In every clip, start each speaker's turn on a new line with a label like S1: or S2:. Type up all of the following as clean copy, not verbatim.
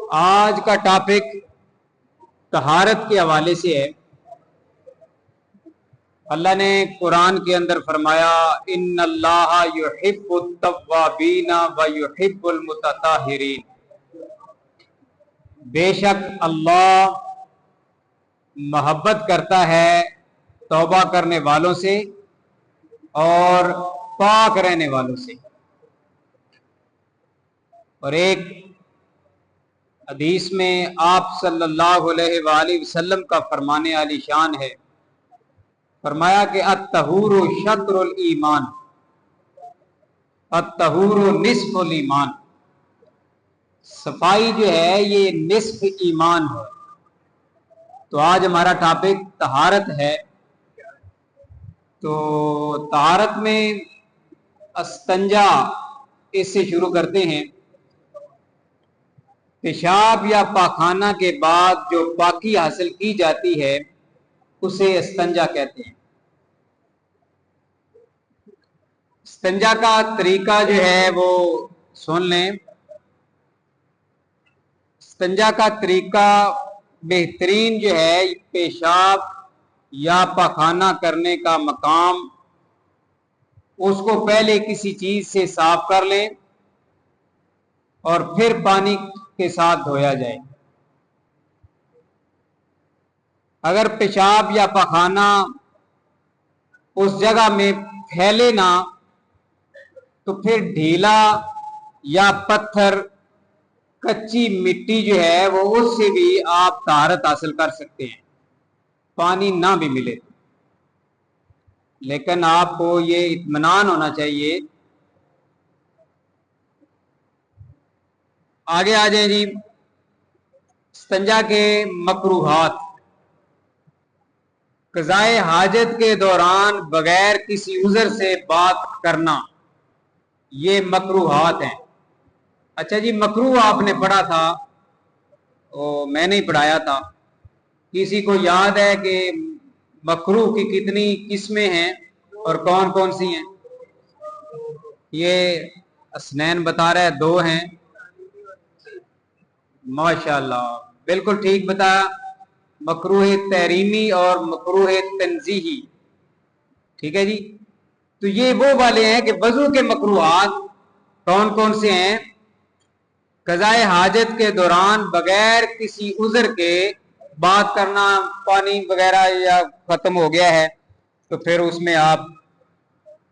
S1: آج کا ٹاپک طہارت کے حوالے سے ہے۔ اللہ نے قرآن کے اندر فرمایا ان اللہ یحب التوابین و یحب المتطہرین، بے شک اللہ محبت کرتا ہے توبہ کرنے والوں سے اور پاک رہنے والوں سے۔ اور ایک حدیث میں آپ صلی اللہ علیہ وآلہ وسلم کا فرمانے عالی شان ہے، فرمایا کہ الطہور شطر الایمان، الطہور نصف الایمان، صفائی جو ہے یہ نصف ایمان ہے۔ تو آج ہمارا ٹاپک طہارت ہے۔ تو طہارت میں استنجا، اس سے شروع کرتے ہیں۔ پیشاب یا پاخانہ کے بعد جو پاکی حاصل کی جاتی ہے اسے استنجا کہتے ہیں۔ استنجا کا طریقہ جو ہے وہ سن لیں۔ استنجا کا طریقہ بہترین جو ہے، پیشاب یا پاخانہ کرنے کا مقام، اس کو پہلے کسی چیز سے صاف کر لیں اور پھر پانی کے ساتھ دھویا جائے۔ اگر پیشاب یا پاخانہ اس جگہ میں پھیلے نہ تو پھر ڈھیلا یا پتھر، کچی مٹی جو ہے وہ اس سے بھی آپ طہارت حاصل کر سکتے ہیں، پانی نہ بھی ملے۔ لیکن آپ کو یہ اطمینان ہونا چاہیے۔ آگے آ جائیں جی، استنجا کے مکروہات۔ قضائے حاجت کے دوران بغیر کسی عذر سے بات کرنا، یہ مکروہات ہیں۔ اچھا جی، مکروہ آپ نے پڑھا تھا، میں نے پڑھایا تھا، کسی کو یاد ہے کہ مکروہ کی کتنی قسمیں ہیں اور کون کون سی ہیں؟ یہ اسنین بتا رہا ہے 2 ہیں۔ ماشاءاللہ، بالکل ٹھیک بتایا، مکروہ تحریمی اور مکروہ تنزیہی۔ ٹھیک ہے جی، تو یہ وہ والے ہیں کہ وضو کے مکروہات کون کون سے ہیں؟ قضائے حاجت کے دوران بغیر کسی عذر کے بات کرنا، پانی وغیرہ یا ختم ہو گیا ہے تو پھر اس میں آپ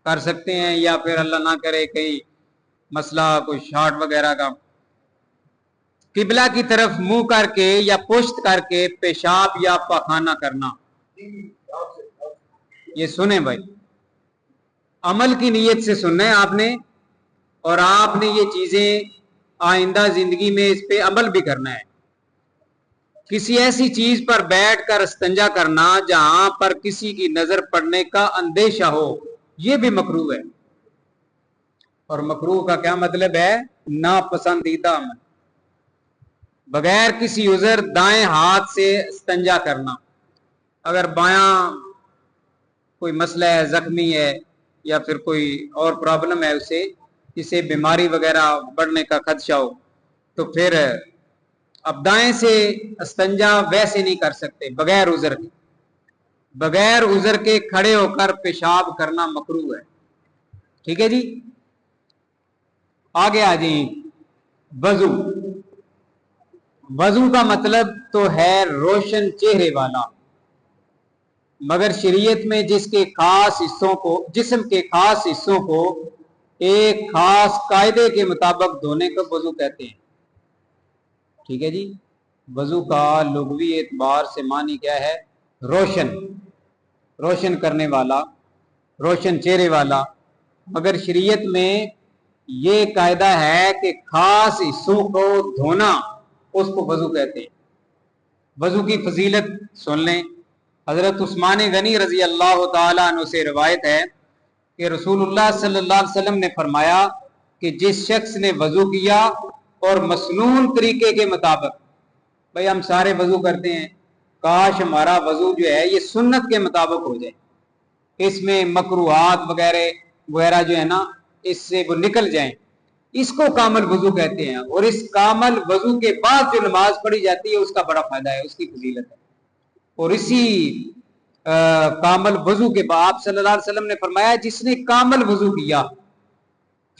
S1: کر سکتے ہیں، یا پھر اللہ نہ کرے کہیں مسئلہ کوئی شارٹ وغیرہ کا۔ قبلہ کی طرف منہ کر کے یا پشت کر کے پیشاب یا پاخانہ کرنا، یہ سنیں بھائی، عمل کی نیت سے سننا ہے آپ نے، اور آپ نے یہ چیزیں آئندہ زندگی میں اس پہ عمل بھی کرنا ہے۔ کسی ایسی چیز پر بیٹھ کر استنجا کرنا جہاں پر کسی کی نظر پڑنے کا اندیشہ ہو، یہ بھی مکروہ ہے۔ اور مکروہ کا کیا مطلب ہے؟ ناپسندیدہ عمل۔ بغیر کسی عذر دائیں ہاتھ سے استنجا کرنا، اگر بایاں کوئی مسئلہ ہے، زخمی ہے یا پھر کوئی اور پرابلم ہے، اسے بیماری وغیرہ بڑھنے کا خدشہ ہو، تو پھر اب دائیں سے استنجا ویسے نہیں کر سکتے بغیر عذر کے۔ بغیر عذر کے کھڑے ہو کر پیشاب کرنا مکروہ ہے۔ ٹھیک ہے جی، آگے آ جائیں۔ وضو، وضو کا مطلب تو ہے روشن چہرے والا، مگر شریعت میں جسم کے خاص حصوں کو ایک خاص قاعدے کے مطابق دھونے کو وضو کہتے ہیں۔ ٹھیک ہے جی، وضو کا لغوی اعتبار سے معنی کیا ہے؟ روشن، روشن کرنے والا، روشن چہرے والا، مگر شریعت میں یہ قاعدہ ہے کہ خاص حصوں کو دھونا، اس کو وضو کہتے ہیں۔ وضو کی فضیلت سن لیں۔ حضرت عثمان غنی رضی اللہ تعالیٰ عنہ سے روایت ہے کہ رسول اللہ صلی اللہ علیہ وسلم نے فرمایا کہ جس شخص نے وضو کیا اور مسنون طریقے کے مطابق، بھئی ہم سارے وضو کرتے ہیں، کاش ہمارا وضو جو ہے یہ سنت کے مطابق ہو جائے، اس میں مکروہات وغیرہ جو ہے نا اس سے وہ نکل جائیں، इसको कामल वजू कहते हैं। और इस कामल वजू के बाद जो नमाज पढ़ी जाती है उसका बड़ा फायदा है, उसकी फजीलत है। और इसी कामल वजू के बाद आप सल्लल्लाहु अलैहि वसल्लम ने फरमाया जिसने कामल वजू किया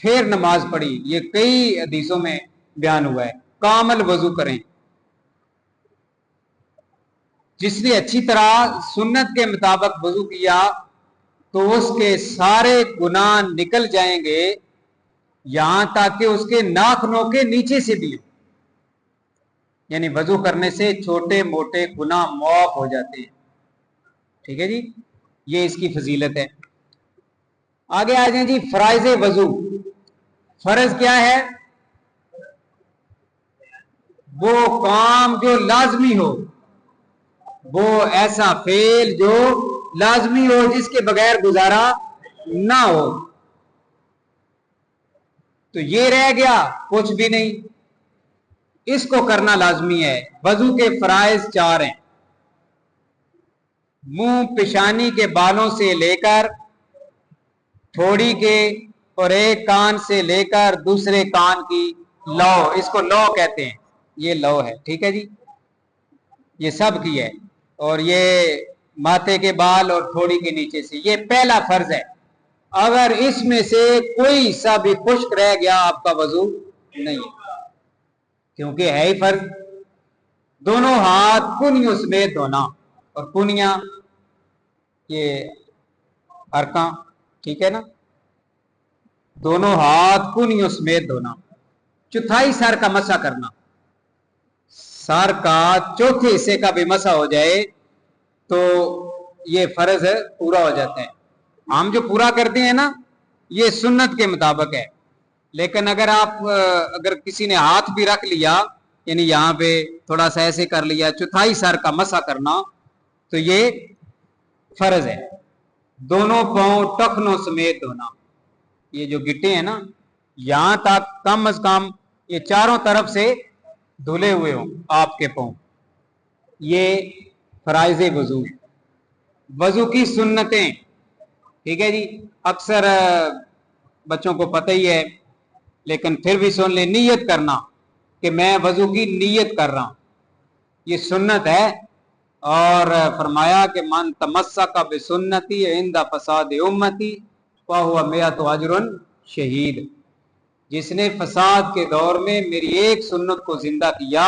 S1: फिर नमाज पढ़ी, ये कई हदीसों में बयान हुआ है, कामल वजू करें। जिसने अच्छी तरह सुन्नत के मुताबिक वजू किया तो उसके सारे गुनाह निकल जाएंगे, यहां तक कि उसके नाखूनों के नीचे से भी। यानी वजू करने से छोटे मोटे गुनाह माफ हो जाते हैं। ठीक है जी, ये इसकी फजीलत है। आगे आ जाए जी, फराइज वजू। फर्ज क्या है? वो काम जो लाजमी हो, वो ऐसा फेल जो लाजमी हो, जिसके बगैर गुजारा ना हो। तो ये रह गया कुछ भी नहीं, इसको करना लाजमी है। वजू के फराइज 4 हैं। मुंह पेशानी के बालों से लेकर थोड़ी के और एक कान से लेकर दूसरे कान की लौ, इसको लौ कहते हैं, ये लौ है। ठीक है जी, ये सब की है। और ये माथे के बाल और थोड़ी के नीचे से, ये पहला फर्ज है। अगर इसमें से कोई हिस्सा भी खुश्क रह गया आपका वजू नहीं है, क्योंकि है ही फर्ज। दोनों हाथ कुनियों समेत धोना, और कुनिया ये हरका, ठीक है ना, दोनों हाथ कुनियों समेत धोना। चौथाई सर का मसा करना, सर का चौथे हिस्से का भी मसा हो जाए तो ये फर्ज पूरा हो जाता है। हम जो पूरा करते हैं ना, ये सुन्नत के मुताबिक है। लेकिन अगर किसी ने हाथ भी रख लिया, यानी यहाँ पे थोड़ा सा ऐसे कर लिया, चौथाई सर का मसा करना, तो ये फर्ज है। दोनों पांव टखनों समेत धोना, ये जो गिट्टे हैं ना, यहां तक कम अज कम ये चारों तरफ से धुले हुए हों आपके पांव। ये फराइज वजू, वजू की सुन्नतें। ठीक है जी, अक्सर बच्चों को पता ही है, लेकिन फिर भी सुन ले। नीयत करना कि मैं वजू की नीयत कर रहा हूं, ये सुन्नत है। और फरमाया कि मन तमस्सका बिसुन्नती इंदा फसाद उम्मती फहुवा मिअतु अजरुन शहीद। जिसने फसाद के दौर में मेरी एक सुन्नत को जिंदा किया,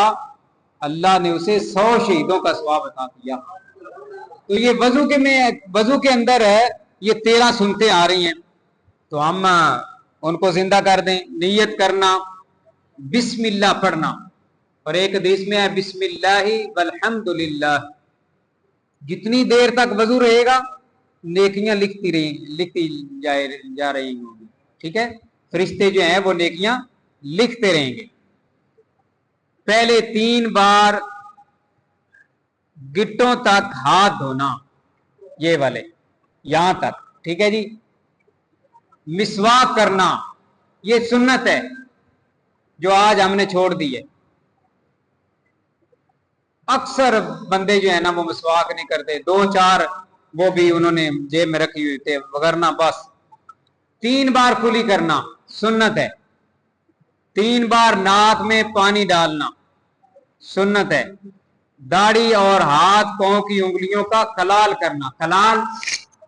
S1: अल्लाह ने उसे 100 शहीदों का सवाब अता किया। तो ये वजू के अंदर है, ये 13 सुन्नतें आ रही हैं, तो हम उनको जिंदा कर दें। नियत करना, बिस्मिल्लाह पढ़ना, और एक हदीस में है बिस्मिल्लाहि वल्हम्दुलिल्लाह। जितनी देर तक वजू रहेगा नेकियां लिखती जा रही होंगी। ठीक है, फरिश्ते जो हैं वो नेकियां लिखते रहेंगे। पहले 3 बार गिट्टों तक हाथ धोना, ये वाले यहां तक। ठीक है जी, मिसवाक करना, ये सुन्नत है जो आज हमने छोड़ दी है। अक्सर बंदे जो है ना वो मिसवाक नहीं करते, 2-4 वो भी उन्होंने जेब में रखी हुई थे वगरना बस। 3 बार कुली करना सुन्नत है। 3 बार नाक में पानी डालना सुन्नत है। दाढ़ी और हाथ पांव की उंगलियों का कलाल करना, कलाल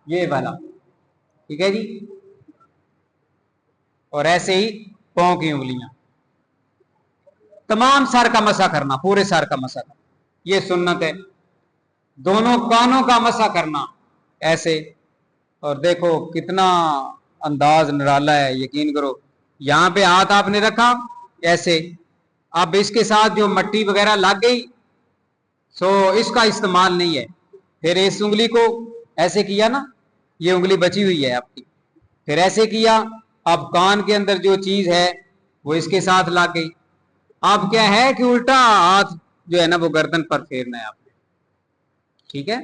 S1: ये वाला, ठीक है जी, और ऐसे ही पांव की उंगलियां। तमाम सर का मसा करना, पूरे सर का मसा करना, ये सुन्नत है। दोनों कानों का मसा करना ऐसे, और देखो कितना अंदाज निराला है, यकीन करो। यहां पे हाथ आपने रखा ऐसे, अब इसके साथ जो मट्टी वगैरह लग गई सो इसका इस्तेमाल नहीं है। फिर इस उंगली को ऐसे किया ना, ये उंगली बची हुई है आपकी, फिर ऐसे किया, अब कान के अंदर जो चीज है वो इसके साथ लग गई। अब क्या है कि उल्टा हाथ जो है ना वो गर्दन पर फेरना है आपने। ठीक है,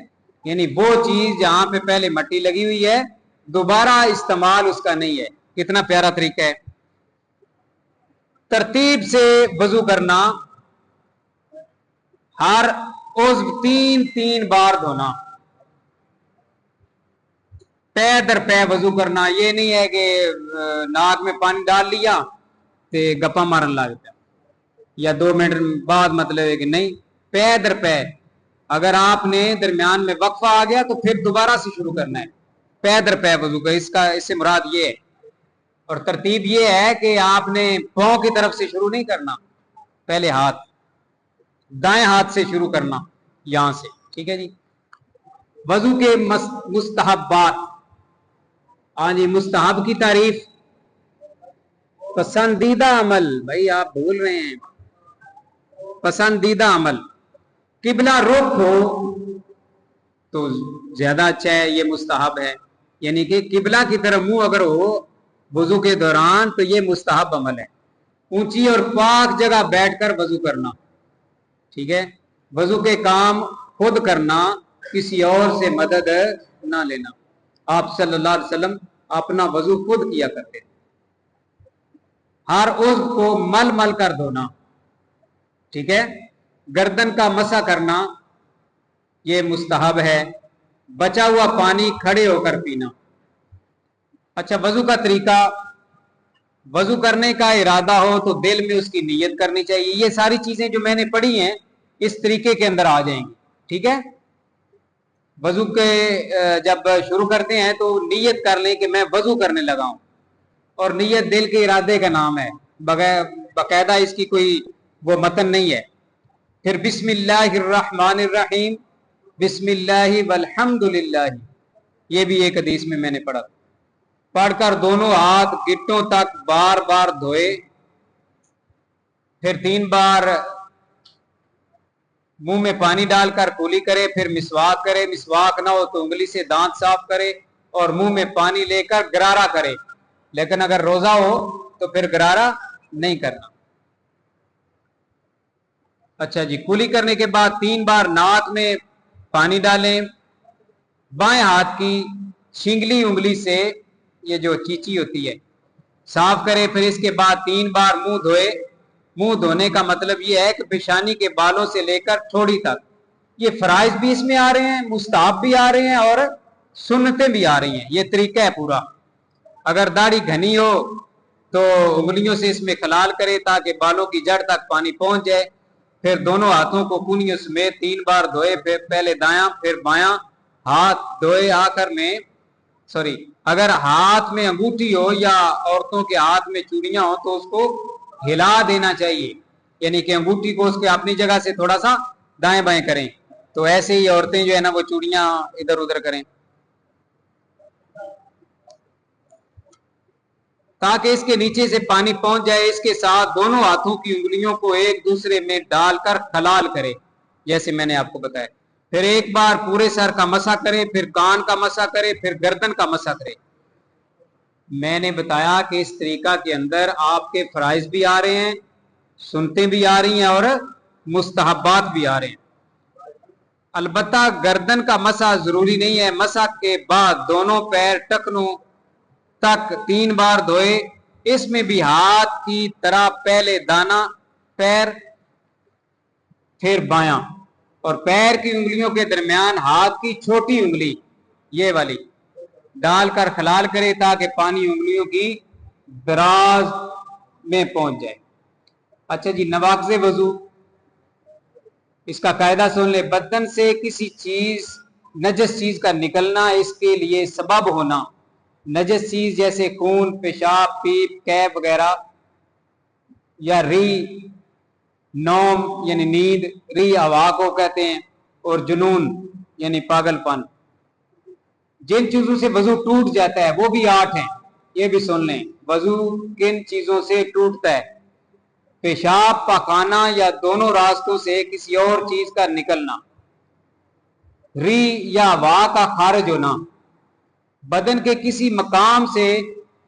S1: यानी वो चीज जहां पे पहले मट्टी लगी हुई है दोबारा इस्तेमाल उसका नहीं है। कितना प्यारा तरीका है। तरतीब से वजू करना, हर उज़्व 3-3 बार धोना, पैर दर पैर वजू करना। ये नहीं है कि नाक में पानी डाल लिया تے गप्पा मारन लग पिया, या 2 मिनट बाद मतलब है कि नहीं, पै दर पै। अगर आपने दरमियान में वक्फा आ गया तो फिर दोबारा से शुरू करना है, पै दर पै वजू का। इससे मुराद ये है। और तरतीब ये है कि आपने पांव की तरफ से शुरू नहीं करना, पहले हाथ, दाएं हाथ से शुरू करना यहां से, ठीक है जी। वजू के मुस्तहब्बात, हाँ जी, मुस्तहब की तारीफ, पसंदीदा अमल, भाई आप भूल रहे हैं, पसंदीदा अमल, किबला रुख हो तो ज्यादा अच्छा है, ये मुस्तहब है। यानी कि किबला की तरफ मुंह अगर हो वजू के दौरान तो ये मुस्तहब अमल है। ऊंची और पाक जगह बैठकर वजू करना, ठीक है। वजू के काम खुद करना, किसी और से मदद ना लेना। आप सल्लल्लाहु अलैहि वसल्लम अपना वजू खुद किया करते थे। हर उज़्व को मल मल कर धोना, ठीक है। गर्दन का मसा करना ये मुस्तहब है। बचा हुआ पानी खड़े होकर पीना। अच्छा, वजू का तरीका, वजू करने का इरादा हो तो दिल में उसकी नीयत करनी चाहिए। ये सारी चीजें जो मैंने पढ़ी हैं इस तरीके के अंदर आ जाएंगी, ठीक है। वजू के जब शुरू करते हैं तो नीयत कर लें कि मैं वजू करने लगा हूं, और नीयत दिल के इरादे का नाम है, बकायदा इसकी कोई वो मतन नहीं है। फिर बिस्मिल्लाहिर्रहमानिर्रहीम, बिस्मिल्लाहि वल्हम्दुलिल्लाह, ये भी एक हदीस में मैंने पढ़ा। पढ़कर दोनों हाथ गिट्टों तक बार बार धोए, फिर 3 बार मुंह में पानी डालकर कुली करे, फिर मिसवाक करे, मिसवाक ना हो तो उंगली से दांत साफ करे और मुंह में पानी लेकर गरारा करे। लेकिन अगर रोजा हो तो फिर गरारा नहीं करना। अच्छा जी, कुली करने के बाद 3 बार नाक में पानी डालें, बाएं हाथ की छिंगली उंगली से ये जो चीची होती है साफ करे। फिर इसके बाद 3 बार मुंह धोए। मुंह धोने का मतलब ये है कि पेशानी के बालों से लेकर ठोड़ी तक, ये फराइज भी इसमें आ रहे हैं, मुस्ताहब भी आ रहे हैं और सुन्नतें भी आ रही हैं। ये तरीका है पूरा। अगर दाढ़ी घनी हो तो उंगलियों से इसमें खलाल करे ताकि बालों की जड़ तक पानी पहुंच जाए। फिर दोनों हाथों को कूनियों समेत 3 बार धोए, फिर पहले दायां फिर बायां हाथ धोए। आखिर में सॉरी, अगर हाथ में अंगूठी हो या औरतों के हाथ में चूड़ियां हो तो उसको हिला देना चाहिए, यानी कि अंगूठी को उसके अपनी जगह से थोड़ा सा दाएं बाएं करें। तो ऐसे ही औरतें जो है ना वो चूड़ियां इधर उधर करें ताकि इसके नीचे से पानी पहुंच जाए। इसके साथ दोनों हाथों की उंगलियों को एक दूसरे में डालकर खलाल करे, जैसे मैंने आपको बताया। फिर 1 बार पूरे सर का मसा करे, फिर कान का मसा करे, फिर गर्दन का मसा करे। मैंने बताया कि इस तरीका के अंदर आपके फराइज भी आ रहे हैं, सुनते भी आ रही हैं और मुस्तहब्बात भी आ रहे हैं। अलबत्ता गर्दन का मसा जरूरी नहीं है। मसा के बाद दोनों पैर टखनों तक 3 बार धोए। इसमें भी हाथ की तरह पहले दाना पैर, फिर बायां, और पैर की उंगलियों के दरमियान हाथ की छोटी उंगली ये वाली डालकर खलाल करे ताकि पानी उंगलियों की दराज में पहुंच जाए। अच्छा जी, नवाक़िज़े वजू, इसका कायदा सुन ले। बदन से किसी चीज नजस चीज का निकलना, इसके लिए सबब होना। नजस चीज जैसे खून, पेशाब, पीप, कैप वगैरह, या री नौम यानी नींद, री हवा को कहते हैं, और जुनून यानी पागलपन। जिन चीजों से वजू टूट जाता है वो भी 8 हैं, ये भी सुन लें। वजू किन चीजों से टूटता है? पेशाब, पखाना या दोनों रास्तों से किसी और चीज का निकलना, री या हवा का खारिज होना, बदन के किसी मकाम से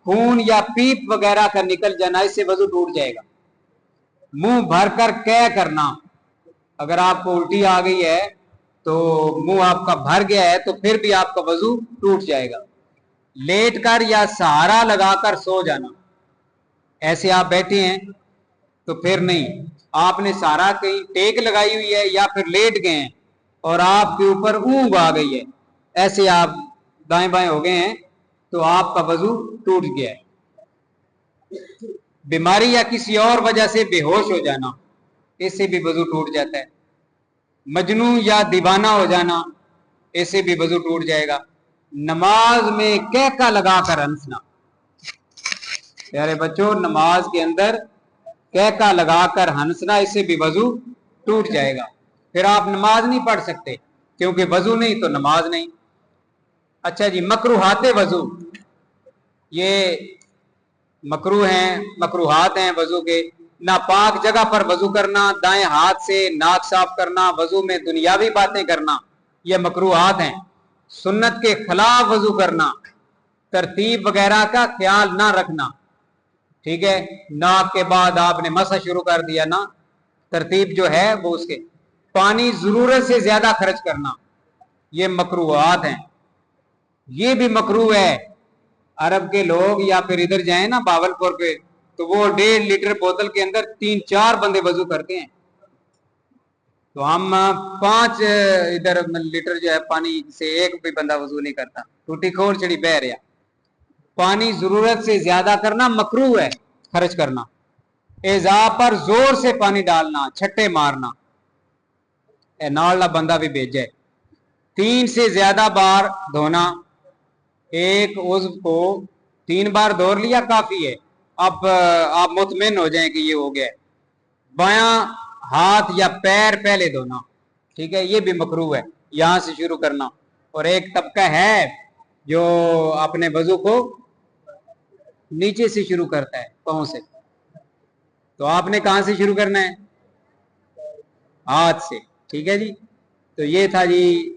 S1: खून या पीप वगैरह का निकल जाना, इससे वजू टूट जाएगा। मुंह भरकर कै करना, अगर आपको उल्टी आ गई है तो मुंह आपका भर गया है तो फिर भी आपका वजू टूट जाएगा। लेट कर या सहारा लगाकर सो जाना, ऐसे आप बैठे हैं तो फिर नहीं, आपने सहारा कहीं टेक लगाई हुई है या फिर लेट गए हैं और आपके ऊपर ऊंघ आ गई है, ऐसे आप दाएं बाएं हो गए हैं तो आपका वजू टूट गया है। बीमारी या किसी और वजह से बेहोश हो जाना, इससे भी वजू टूट जाता है। मजनू या दीवाना हो जाना, इससे भी वजू टूट जाएगा। नमाज में कहका लगाकर हंसना, प्यारे बच्चों, नमाज के अंदर कहका लगाकर हंसना, इससे भी वजू टूट जाएगा। फिर आप नमाज नहीं पढ़ सकते, क्योंकि वजू नहीं तो नमाज नहीं। अच्छा जी, मकरूहाते वजू, ये मकरूहात हैं वजू के। नापाक जगह पर वजू करना, दाएं हाथ से नाक साफ करना, वजू में दुनियावी बातें करना, ये मकरूहात हैं। सुन्नत के खिलाफ वजू करना, तरतीब वगैरह का ख्याल ना रखना, ठीक है। नाक के बाद आपने मसा शुरू कर दिया ना, तरतीब जो है वो उसके। पानी जरूरत से ज्यादा खर्च करना, ये मकरूहात हैं। ये भी मकरू है। अरब के लोग या फिर इधर जाए ना बावलपुर पे, तो वो 1.5 लीटर बोतल के अंदर 3-4 बंदे वजू करते हैं। तो हम 5 इधर लीटर जो है पानी से एक भी बंदा वजू नहीं करता। टूटी खोर चढ़ी बह रहा। पानी जरूरत से ज्यादा करना मकरू है, खर्च करना। एजा पर जोर से पानी डालना, छट्टे मारना, नाला बंदा भी भेजे। 3 से ज्यादा बार धोना, एक उज़्व को 3 बार धो लिया काफी है। अब आप मुतमिन हो जाएं कि ये हो गया। बायां हाथ या पैर पहले धोना, ठीक है, ये भी मकरू है, यहां से शुरू करना। और एक तबका है जो अपने वजू को नीचे से शुरू करता है, पांव से। तो आपने कहां से शुरू करना है? हाथ से, ठीक है जी। तो ये था जी